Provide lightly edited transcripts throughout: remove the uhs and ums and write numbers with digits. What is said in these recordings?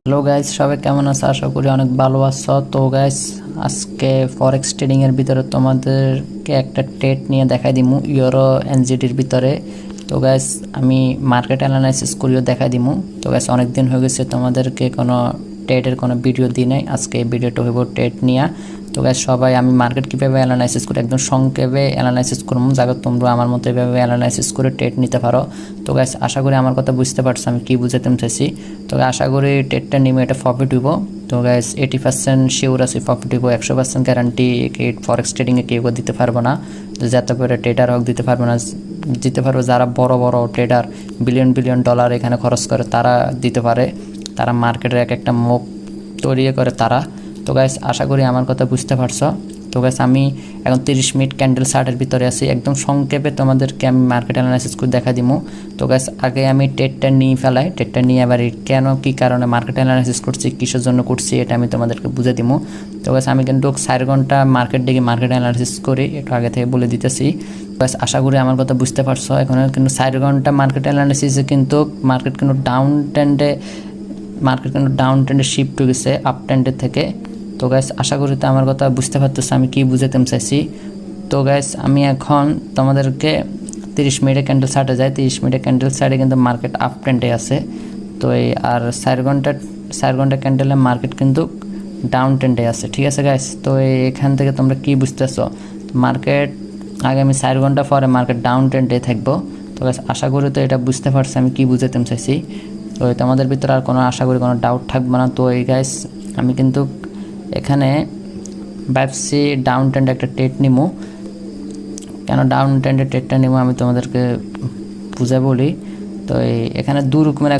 Hello guys, সবাই কেমন আছো? আশা করি অনেক ভালো আছো। তো গাইস, আজকে ফরেক্স ট্রেডিং এর ভিতরে তোমাদেরকে একটা ট্রেড নিয়ে দেখাই দিমু ইউরো এনজিডির ভিতরে। তো গাইস, আমি মার্কেট অ্যানালাইসিস করিও দেখাই দিমু। তো গাইস, অনেক দিন হয়ে গেছে তোমাদেরকে কোনো ট্রেডের কোনো ভিডিও দিই নাই। আজকে এই ভিডিওটা হইব ট্রেড নিয়ে। তো গাইস, সবাই আমি মার্কেট কীভাবে অ্যানালাইসিস করি একদম সংক্ষেপে অ্যানালাইসিস করবো, যাতে তোমরা আমার মতো এভাবে অ্যানালাইসিস করে ট্রেড নিতে পারো। তো গাইস, আশা করি আমার কথা বুঝতে পারছো আমি কী বুঝাতে চাইছি। তো আশা করি ট্রেডটা নিমে এটা প্রফিট হইব। তো গাইস, 80% শিওর আছে প্রফিট হইব, 100% গ্যারান্টি ফরেক্স ট্রেডিংয়ে কেউ দিতে পারবো না। তো যাতে করে ট্রেডার হোক দিতে পারবো না, দিতে পারবো যারা বড় বড় ট্রেডার বিলিয়ন বিলিয়ন ডলার এখানে খরচ করে তারা দিতে পারে, তারা মার্কেটের এক একটা মুখ তৈরি করে তারা। তো গাইস, আশা করি আমার কথা বুঝতে পারছো। তো গাইস, আমি এখন 30 মিনিট ক্যান্ডেল চার্টের ভিতরে আছি, একদম সংক্ষেপে তোমাদেরকে আমি মার্কেট অ্যানালাইসিস করে দেখা দিমু। তো গাইস, আগে আমি ট্রেডটা নিয়ে ফেলাই, ট্রেডটা নিয়ে আবার কেন কী কারণে মার্কেট অ্যানালাইসিস করছি, কিসের জন্য করছি, এটা আমি তোমাদেরকে বুঝে দিমু। তো গাইস, আমি কিন্তু 4 ঘন্টা মার্কেট দেখে মার্কেট অ্যানালাইসিস করি, একটু আগে থেকে বলে দিতেছি। গাইস, আশা করি আমার কথা বুঝতে পারছো। এখন কিন্তু 4 ঘন্টা মার্কেট অ্যানালাইসিসে কিন্তু মার্কেট কিন্তু ডাউন ট্রেন্ডে শিফট হয়ে গেছে আপ ট্রেন্ডের থেকে। তো গাইস, আশা করি তো আমার কথা বুঝতে পারতেছো আমি কি বুঝাতে চাইছি। তো গাইস, আমি এখন তোমাদেরকে 30 মিনিটে ক্যান্ডেল চার্টে যাই। 30 মিনিটে ক্যান্ডেল চার্টে কিন্তু মার্কেট আপ ট্রেন্ডে আছে। তো এই আর 4 ঘন্টা ক্যান্ডেলে মার্কেট কিন্তু ডাউন ট্রেন্ডে আছে, ঠিক আছে গাইস। তো এখান থেকে তোমরা কি বুঝতেছো, মার্কেট আগামী 4 ঘন্টা পরে মার্কেট ডাউন ট্রেন্ডে থাকবো। তো গাইস, আশা করি তো এটা বুঝতে পারছি আমি কি বুঝাতে চাইছি। তো তোমাদের ভিতরে আর কোনো আশা করি কোনো ডাউট থাকবে না। তো এই গাইস, আমি কিন্তু এখানে ভাবছি ডাউন ট্রেন্ডে একটা ট্রেড নিমু। কেন ডাউন ট্রেন্ডে ট্রেডটা নিমু আমি তোমাদেরকে বুঝে বলি। তো এখানে দু রকমের,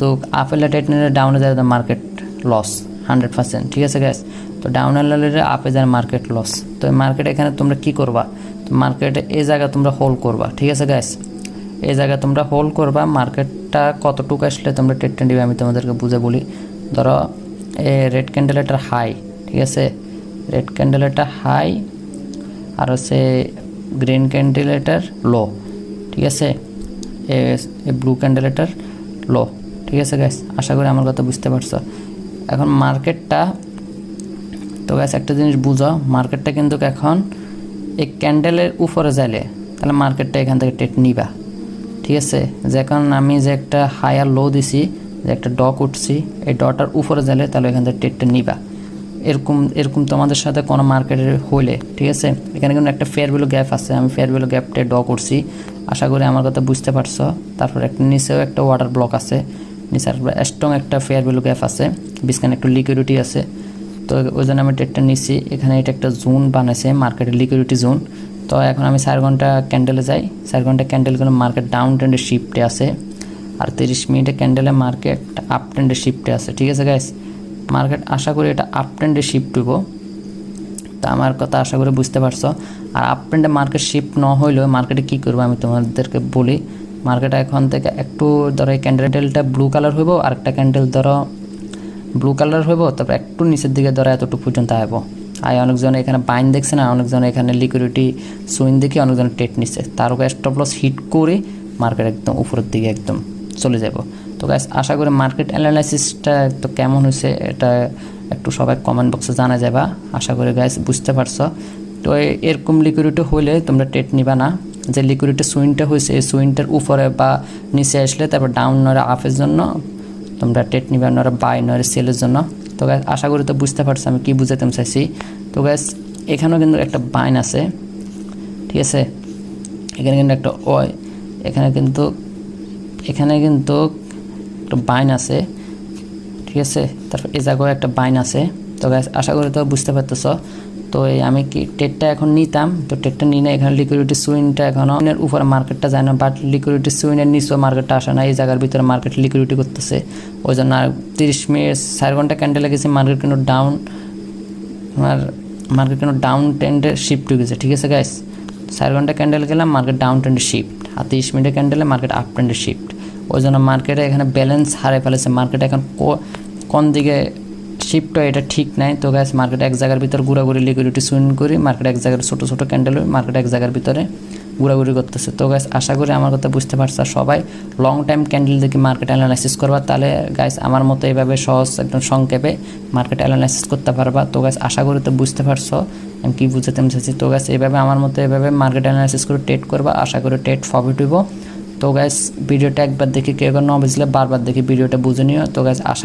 আপেলে ট্রেড নিলে ডাউনে যায় মার্কেট লস 100%, ঠিক আছে গ্যাস। তো ডাউনে নিলে আপে যায় মার্কেট লস। তো এই মার্কেট এখানে তোমরা কি করবা, তো মার্কেটে এই জায়গা তোমরা হোল্ড করবা, ঠিক আছে গ্যাস। এই জায়গা তোমরা হোল্ড করবা, মার্কেটটা কতটুকু আসলে তোমরা ট্রেডটা নিবে আমি তোমাদেরকে বুঝে বলি। ধরো রেড ক্যান্ডেলেটার হাই, ঠিক আছে, রেড ক্যান্ডেলেটার হাই আর হচ্ছে গ্রিন ক্যান্ডেলেটার লো, ঠিক আছে, ব্লু ক্যান্ডেলেটার লো, ঠিক আছে গ্যাস। আশা করি আমার কথা বুঝতে পারছো। এখন মার্কেটটা, তো গ্যাস একটা জিনিস বুঝো, মার্কেটটা কিন্তু এখন এই ক্যান্ডেলের উপরে যাইলে তাহলে মার্কেটটা এখান থেকে ট্রেড নিবা, ঠিক আছে। যে এখন আমি যে একটা হাই আর লো দিছি, যে একটা ডক উঠছি, এই ডটার উপরে যাইলে তাহলে এখান থেকে ট্রেডটা নিবা। এরকম তোমাদের সাথে কোনো মার্কেটের হইলে, ঠিক আছে। এখানে কিন্তু একটা ফেয়ার ভ্যালু গ্যাপ আছে, আমি ফেয়ার ভ্যালু গ্যাপটা ড্র করছি, আশা করি আমার কথা বুঝতে পারছো। তারপর একটা নিচেও একটা ওয়াটার ব্লক আছে, নিচে স্ট্রং একটা ফেয়ার ভ্যালু গ্যাপ আছে, বিছখানে একটু লিকুইডিটি আছে। তো ওই জন্য আমি ট্রেডটা নিচ্ছি। এখানে এটা একটা জোন বানাইছে মার্কেটের, লিকুইডিটি জোন। তো এখন আমি 4 ঘন্টা ক্যান্ডেলে যাই। 4 ঘন্টা ক্যান্ডেলগুলো মার্কেট ডাউন ট্রেন্ডে শিফটে আছে, আর 30 মিনিটে ক্যান্ডেলে মার্কেট আপ ট্রেন্ডে শিফটে আছে, ঠিক আছে গাইস। মার্কেট আশা করি এটা আপ ট্রেন্ডে শিফট হইব, তা আমার কথা আশা করি বুঝতে পারছো। আর আপ ট্রেন্ডে মার্কেট শিফট না হইলেও মার্কেটে কী করবো আমি তোমাদেরকে বলি। মার্কেট এখন থেকে একটু ধরো এই ক্যান্ডেলটা ব্লু কালার হইব, আর একটা ক্যান্ডেল ধরো ব্লু কালার হইব, তারপর একটু নিচের দিকে ধরো এতটুকু পর্যন্ত আসবো। আর অনেকজন এখানে বাইন দেখছে না, অনেকজন এখানে লিকুইডিটি সুইং দেখে অনেকজন ট্রেড নিচ্ছে, তার উপরে স্টপ লস হিট করে মার্কেট একদম উপরের দিকে একদম চলে যাব। তো গাইস, আশা করি মার্কেট অ্যানালাইসিসটা তো কেমন হয়েছে এটা একটু সবাই কমেন্ট বক্সে জানা যাবা। আশা করি গাইস বুঝতে পারছো। তো এরকম লিকুইডিটি হইলে তোমরা ট্রেড নিবা না। যে লিকুইডিটি সুইংটা হয়েছে, এই সুইংটার উপরে বা নিচে আসলে তারপর ডাউন নয় আপের জন্য তোমরা ট্রেড নিবা, নয় বাই নয় সেলের জন্য। তো গাইস, আশা করি তো বুঝতে পারছো আমি কি বুঝাতে চাইছি। তো গাইস, এখানেও কিন্তু একটা বাইন আছে, ঠিক আছে। এখানে কিন্তু একটা এখানে কিন্তু একটা বাইন আছে, ঠিক আছে। তারপর এই জায়গায় একটা বাইন আছে। তো গাইস, আশা করি তো বুঝতে পারতেছ। তো আমি কি ট্রেডটা এখন নিতাম, তো ট্রেডটা নিয়ে এখানে লিকুইডিটি সুইনটা এখনও উপরে মার্কেটটা যায় না, বাট লিকুইডিটি সুইনের নিচেও মার্কেটটা আসে না, এই জায়গার ভিতরে মার্কেট লিকুইডিটি করতেছে। ওই জন্য আর 30 মিনিট 4 ঘন্টা ক্যান্ডেলে গেছি, মার্কেট কিন্তু ডাউন ট্রেন্ডে শিফট হয়ে গেছে, ঠিক আছে গাইস। 4 ঘন্টা ক্যান্ডেল গেলাম, মার্কেট ডাউন ট্রেন্ডে শিফট, আর 30 মিনিটের ক্যান্ডেলে মার্কেট আপ ট্রেন্ডে শিফট। ওই জন্য মার্কেটে এখানে ব্যালেন্স হারিয়ে ফেলেছে, মার্কেট এখন কোন দিকে শিফট হয় এটা ঠিক নাই। তো গাইস, মার্কেট এক জায়গার ভিতরে ঘোরাঘুরি লিকুইডিটি সুইং করি, মার্কেট এক জায়গার ছোটো ছোটো ক্যান্ডেল হয়, মার্কেট এক জায়গার ভিতরে ঘোরাঘুরি করতেছে। তো গাইস আশা করি আমার কথা বুঝতে পারছো সবাই। লং টাইম ক্যান্ডেল দেখে মার্কেট অ্যানালাইসিস করবা, তাহলে গাইস আমার মতো এইভাবে সহজ একদম সংক্ষেপে মার্কেট অ্যানালাইসিস করতে পারবা। তো গাইস আশা করি তো বুঝতে পারছো আমি কী বুঝাতে চাইছি। তো গাইস এইভাবে আমার মতো এইভাবে মার্কেট অ্যানালাইসিস করে ট্রেড করবা, আশা করি ট্রেড প্রফিট হইব। তো গাইস ভিডিওটা একবার দেখে কেউ না বুঝলে বারবার দেখে ভিডিওটা বুঝে নিও। তো গাইস আশা